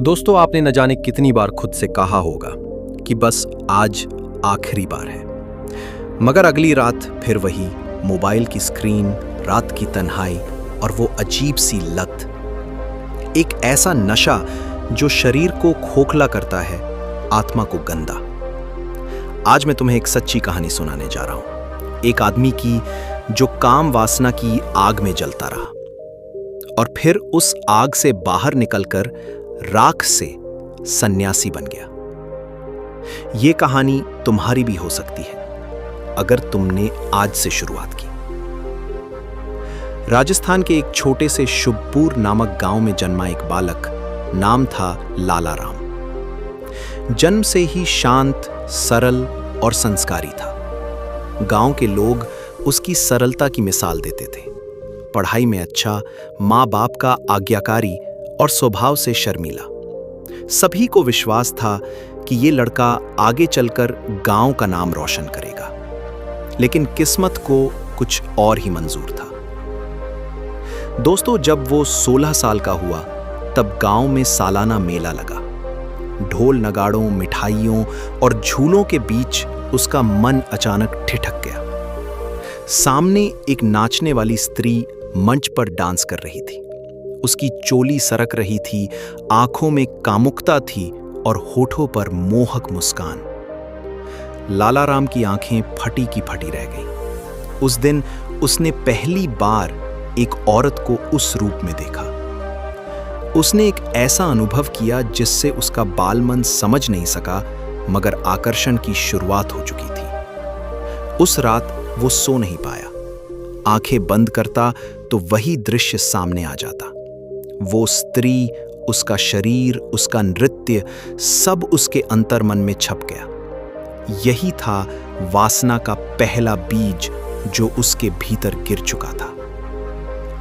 दोस्तों, आपने न जाने कितनी बार खुद से कहा होगा कि बस आज आखिरी बार है, मगर अगली रात फिर वही मोबाइल की स्क्रीन, रात की तन्हाई और वो अजीब सी लत, एक ऐसा नशा जो शरीर को खोखला करता है, आत्मा को गंदा। आज मैं तुम्हें एक सच्ची कहानी सुनाने जा रहा हूं, एक आदमी की जो काम वासना की आग में जलता रहा और फिर उस आग से बाहर निकलकर राख से सन्यासी बन गया। यह कहानी तुम्हारी भी हो सकती है अगर तुमने आज से शुरुआत की। राजस्थान के एक छोटे से शुभपुर नामक गांव में जन्मा एक बालक, नाम था लाला राम। जन्म से ही शांत, सरल और संस्कारी था। गांव के लोग उसकी सरलता की मिसाल देते थे। पढ़ाई में अच्छा, माँ बाप का आज्ञाकारी और स्वभाव से शर्मीला। सभी को विश्वास था कि ये लड़का आगे चलकर गांव का नाम रोशन करेगा, लेकिन किस्मत को कुछ और ही मंजूर था। दोस्तों, जब वो 16 साल का हुआ तब गांव में सालाना मेला लगा। ढोल नगाड़ों, मिठाइयों और झूलों के बीच उसका मन अचानक ठिठक गया। सामने एक नाचने वाली स्त्री मंच पर डांस कर रही थी। उसकी चोली सरक रही थी, आंखों में कामुकता थी और होठों पर मोहक मुस्कान। लाला राम की आंखें फटी की फटी रह गईं। उस दिन उसने पहली बार एक औरत को उस रूप में देखा। उसने एक ऐसा अनुभव किया जिससे उसका बालमन समझ नहीं सका, मगर आकर्षण की शुरुआत हो चुकी थी। उस रात वो सो नहीं पाया। आंखें बंद करता तो वही दृश्य सामने आ जाता। वो स्त्री, उसका शरीर, उसका नृत्य, सब उसके अंतर्मन में छप गया। यही था वासना का पहला बीज जो उसके भीतर गिर चुका था।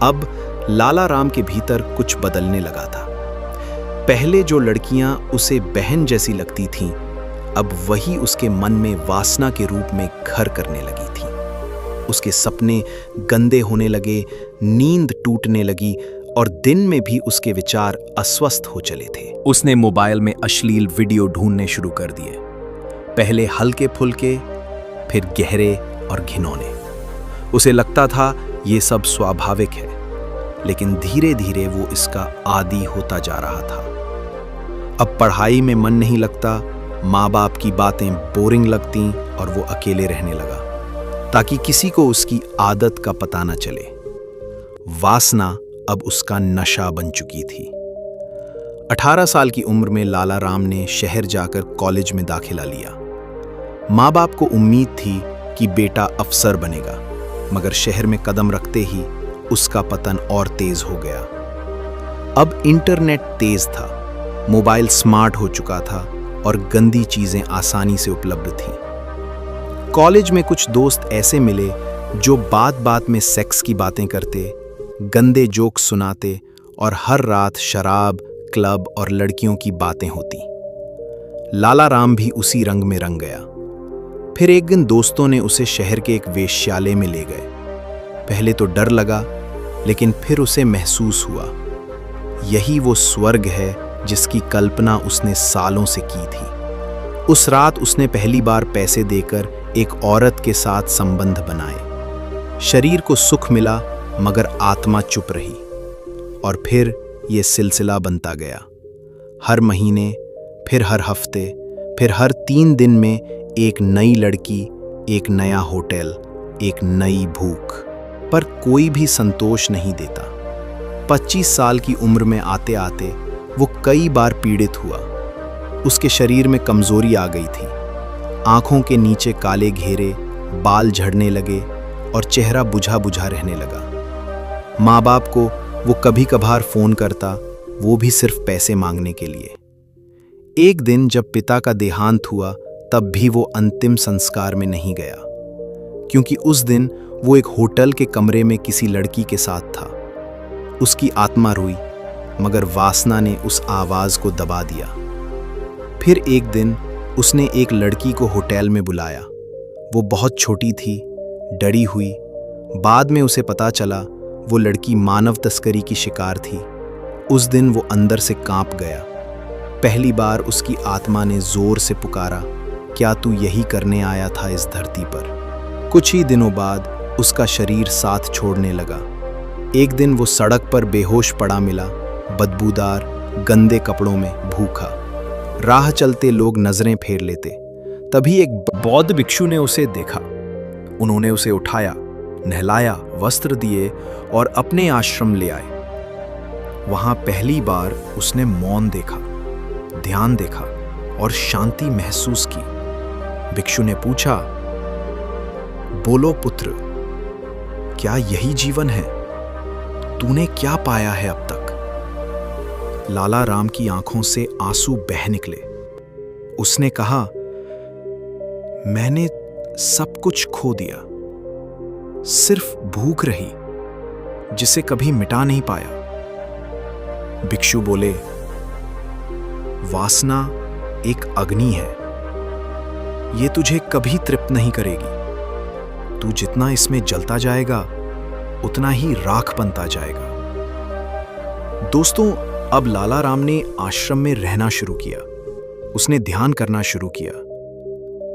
अब लाला राम के भीतर कुछ बदलने लगा था। पहले जो लड़कियां उसे बहन जैसी लगती थीं, अब वही उसके मन में वासना के रूप में घर करने लगी थी। उसके सपने गंदे होने लगे, नींद टूटने लगी और दिन में भी उसके विचार अस्वस्थ हो चले थे। उसने मोबाइल में अश्लील वीडियो ढूंढने शुरू कर दिए। पहले हल्के फुल्के, फिर गहरे और घिनौने। उसे लगता था ये सब स्वाभाविक है, लेकिन धीरे धीरे वो इसका आदी होता जा रहा था। अब पढ़ाई में मन नहीं लगता, माँ बाप की बातें बोरिंग लगती और वो अकेले रहने लगा, ताकि किसी को उसकी आदत का पता न चले। वासना अब उसका नशा बन चुकी थी। 18 साल की उम्र में लाला राम ने शहर जाकर कॉलेज में दाखिला लिया। माँ बाप को उम्मीद थी कि बेटा अफसर बनेगा, मगर शहर में कदम रखते ही उसका पतन और तेज हो गया। अब इंटरनेट तेज था, मोबाइल स्मार्ट हो चुका था और गंदी चीजें आसानी से उपलब्ध थीं। कॉलेज में कुछ दोस्त ऐसे मिले जो बात बात में सेक्स की बातें करते, गंदे जोक्स सुनाते और हर रात शराब, क्लब और लड़कियों की बातें होती। लाला राम भी उसी रंग में रंग गया। फिर एक दिन दोस्तों ने उसे शहर के एक वेश्यालय में ले गए। पहले तो डर लगा, लेकिन फिर उसे महसूस हुआ यही वो स्वर्ग है जिसकी कल्पना उसने सालों से की थी। उस रात उसने पहली बार पैसे देकर एक औरत के साथ संबंध बनाए। शरीर को सुख मिला, मगर आत्मा चुप रही। और फिर ये सिलसिला बनता गया। हर महीने, फिर हर हफ्ते, फिर हर 3 दिन में एक नई लड़की, एक नया होटल, एक नई भूख। पर कोई भी संतोष नहीं देता। 25 साल की उम्र में आते आते वो कई बार पीड़ित हुआ। उसके शरीर में कमजोरी आ गई थी। आंखों के नीचे काले घेरे, बाल झड़ने लगे और चेहरा बुझा बुझा रहने लगा। माँ बाप को वो कभी कभार फोन करता, वो भी सिर्फ पैसे मांगने के लिए। एक दिन जब पिता का देहांत हुआ, तब भी वो अंतिम संस्कार में नहीं गया, क्योंकि उस दिन वो एक होटल के कमरे में किसी लड़की के साथ था। उसकी आत्मा रोई, मगर वासना ने उस आवाज को दबा दिया। फिर एक दिन उसने एक लड़की को होटल में बुलाया। वो बहुत छोटी थी, डरी हुई। बाद में उसे पता चला वो लड़की मानव तस्करी की शिकार थी। उस दिन वो अंदर से कांप गया। पहली बार उसकी आत्मा ने जोर से पुकारा, क्या तू यही करने आया था इस धरती पर? कुछ ही दिनों बाद उसका शरीर साथ छोड़ने लगा। एक दिन वो सड़क पर बेहोश पड़ा मिला, बदबूदार, गंदे कपड़ों में, भूखा। राह चलते लोग नजरें फेर लेते। तभी एक बौद्ध भिक्षु ने उसे देखा। उन्होंने उसे उठाया, नहलाया, वस्त्र दिए और अपने आश्रम ले आए। वहां पहली बार उसने मौन देखा, ध्यान देखा और शांति महसूस की। भिक्षु ने पूछा, बोलो पुत्र, क्या यही जीवन है? तूने क्या पाया है अब तक? लाला राम की आंखों से आंसू बह निकले। उसने कहा, मैंने सब कुछ खो दिया, सिर्फ भूख रही जिसे कभी मिटा नहीं पाया। भिक्षु बोले, वासना एक अग्नि है, ये तुझे कभी तृप्त नहीं करेगी। तू जितना इसमें जलता जाएगा उतना ही राख बनता जाएगा। दोस्तों, अब लाला राम ने आश्रम में रहना शुरू किया। उसने ध्यान करना शुरू किया।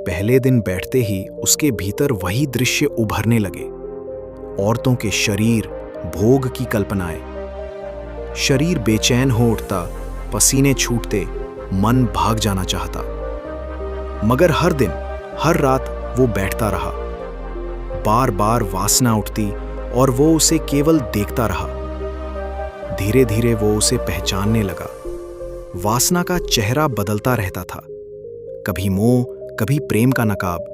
पहले दिन बैठते ही उसके भीतर वही दृश्य उभरने लगे। औरतों के शरीर, भोग की कल्पनाएं। शरीर बेचैन हो उठता, पसीने छूटते, मन भाग जाना चाहता। मगर हर दिन, हर रात वो बैठता रहा। बार बार वासना उठती और वो उसे केवल देखता रहा। धीरे धीरे वो उसे पहचानने लगा। वासना का चेहरा बदलता रहता था, कभी मोह, कभी प्रेम का नकाब,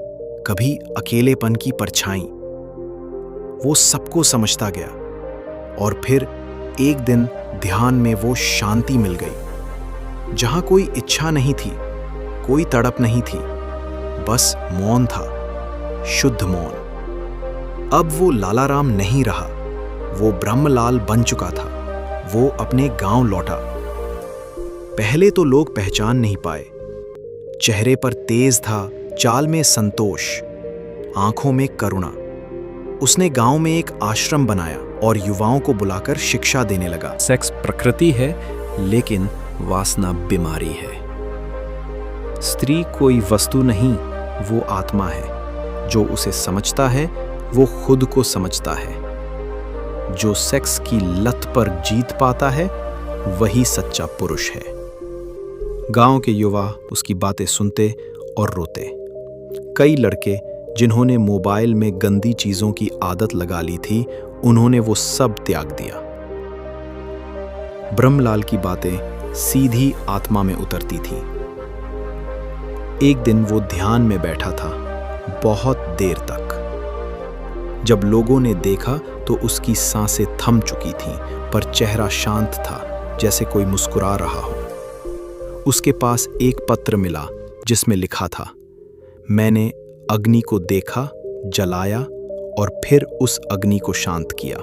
कभी अकेलेपन की परछाई। वो सबको समझता गया और फिर एक दिन ध्यान में वो शांति मिल गई, जहां कोई इच्छा नहीं थी, कोई तड़प नहीं थी, बस मौन था, शुद्ध मौन। अब वो लाला राम नहीं रहा, वो ब्रह्मलाल बन चुका था। वो अपने गांव लौटा। पहले तो लोग पहचान नहीं पाए। चेहरे पर तेज था, चाल में संतोष, आंखों में करुणा। उसने गांव में एक आश्रम बनाया और युवाओं को बुलाकर शिक्षा देने लगा। सेक्स प्रकृति है, लेकिन वासना बीमारी है। स्त्री कोई वस्तु नहीं, वो आत्मा है। जो उसे समझता है वो खुद को समझता है। जो सेक्स की लत पर जीत पाता है वही सच्चा पुरुष है। गांव के युवा उसकी बातें सुनते और रोते। कई लड़के जिन्होंने मोबाइल में गंदी चीजों की आदत लगा ली थी, उन्होंने वो सब त्याग दिया। ब्रह्मलाल की बातें सीधी आत्मा में उतरती थी। एक दिन वो ध्यान में बैठा था, बहुत देर तक। जब लोगों ने देखा तो उसकी सांसें थम चुकी थीं, पर चेहरा शांत था, जैसे कोई मुस्कुरा रहा हो। उसके पास एक पत्र मिला जिसमें लिखा था, मैंने अग्नि को देखा, जलाया और फिर उस अग्नि को शांत किया।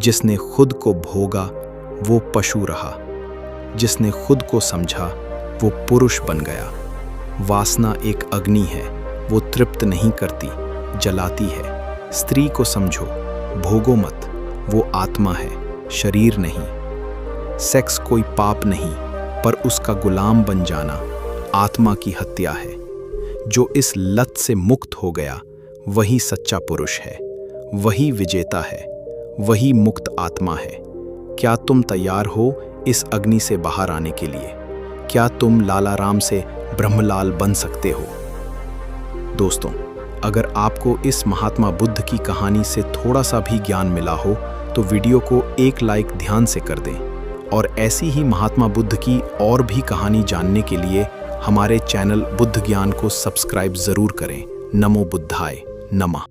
जिसने खुद को भोगा वो पशु रहा, जिसने खुद को समझा वो पुरुष बन गया। वासना एक अग्नि है, वो तृप्त नहीं करती, जलाती है। स्त्री को समझो, भोगो मत, वो आत्मा है, शरीर नहीं। सेक्स कोई पाप नहीं, पर उसका गुलाम बन जाना आत्मा की हत्या है। जो इस लत से मुक्त हो गया वही सच्चा पुरुष है, वही विजेता है, वही मुक्त आत्मा है। क्या तुम तैयार हो इस अग्नि से बाहर आने के लिए? क्या तुम लाला राम से ब्रह्मलाल बन सकते हो? दोस्तों, अगर आपको इस महात्मा बुद्ध की कहानी से थोड़ा सा भी ज्ञान मिला हो तो वीडियो को एक लाइक ध्यान से कर दें और ऐसी ही महात्मा बुद्ध की और भी कहानी जानने के लिए हमारे चैनल बुद्ध ज्ञान को सब्सक्राइब जरूर करें। नमो बुद्धाय नमः।